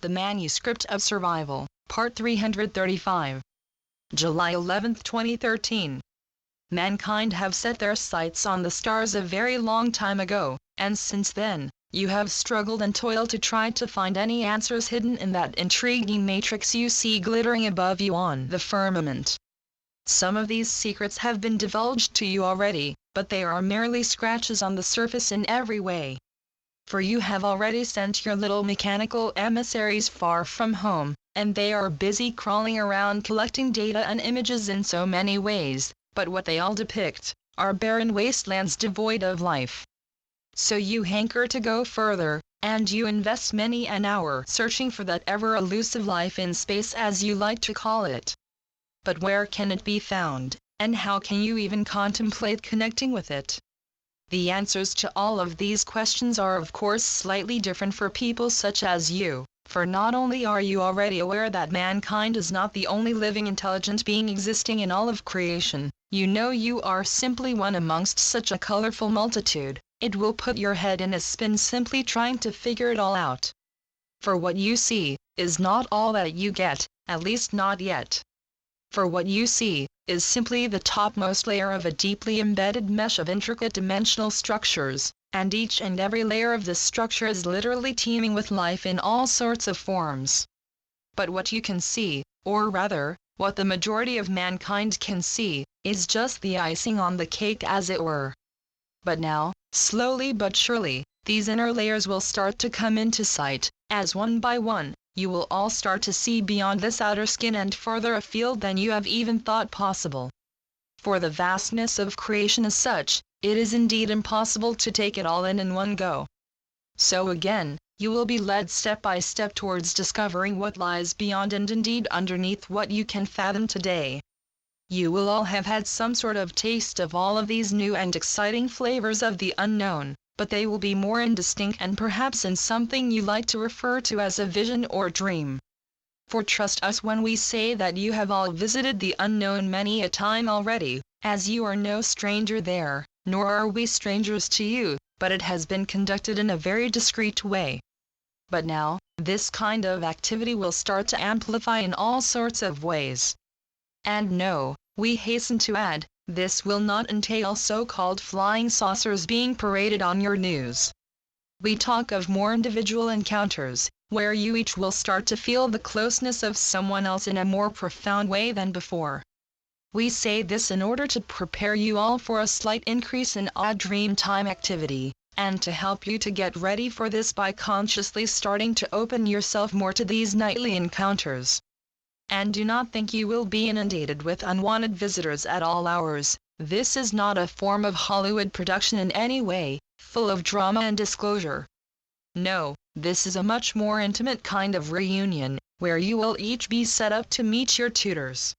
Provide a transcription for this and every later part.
The Manuscript of Survival, Part 335. July 11, 2013. Mankind have set their sights on the stars a very long time ago, and since then, you have struggled and toiled to try to find any answers hidden in that intriguing matrix you see glittering above you on the firmament. Some of these secrets have been divulged to you already, but they are merely scratches on the surface in every way. For you have already sent your little mechanical emissaries far from home, and they are busy crawling around collecting data and images in so many ways, but what they all depict are barren wastelands devoid of life. So you hanker to go further, and you invest many an hour searching for that ever-elusive life in space, as you like to call it. But where can it be found, and how can you even contemplate connecting with it? The answers to all of these questions are of course slightly different for people such as you, for not only are you already aware that mankind is not the only living intelligent being existing in all of creation, you know you are simply one amongst such a colorful multitude. It will put your head in a spin simply trying to figure it all out. For what you see is not all that you get, at least not yet. For what you see is simply the topmost layer of a deeply embedded mesh of intricate dimensional structures, and each and every layer of this structure is literally teeming with life in all sorts of forms. But what you can see, or rather, what the majority of mankind can see, is just the icing on the cake, as it were. But now, slowly but surely, these inner layers will start to come into sight, as one by one, you will all start to see beyond this outer skin and further afield than you have even thought possible. For the vastness of creation is such, it is indeed impossible to take it all in one go. So again, you will be led step by step towards discovering what lies beyond and indeed underneath what you can fathom today. You will all have had some sort of taste of all of these new and exciting flavors of the unknown, but they will be more indistinct and perhaps in something you like to refer to as a vision or dream. For trust us when we say that you have all visited the unknown many a time already, as you are no stranger there, nor are we strangers to you, but it has been conducted in a very discreet way. But now, this kind of activity will start to amplify in all sorts of ways. And no, we hasten to add, this will not entail so-called flying saucers being paraded on your news. We talk of more individual encounters, where you each will start to feel the closeness of someone else in a more profound way than before. We say this in order to prepare you all for a slight increase in odd dream time activity, and to help you to get ready for this by consciously starting to open yourself more to these nightly encounters. And do not think you will be inundated with unwanted visitors at all hours. This is not a form of Hollywood production in any way, full of drama and disclosure. No, this is a much more intimate kind of reunion, where you will each be set up to meet your tutors.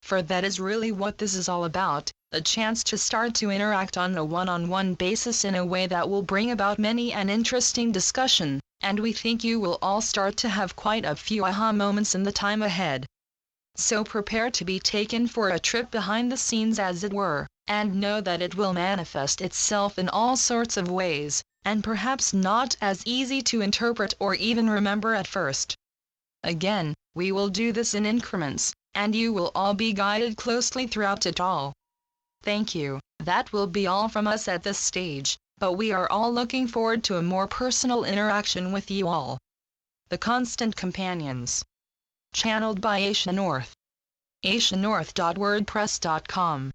For that is really what this is all about, a chance to start to interact on a one-on-one basis in a way that will bring about many an interesting discussion, and we think you will all start to have quite a few aha moments in the time ahead. So prepare to be taken for a trip behind the scenes, as it were, and know that it will manifest itself in all sorts of ways, and perhaps not as easy to interpret or even remember at first. Again, we will do this in increments, and you will all be guided closely throughout it all. Thank you. That will be all from us at this stage, but we are all looking forward to a more personal interaction with you all. The Constant Companions. Channeled by Asia North. asianorth.wordpress.com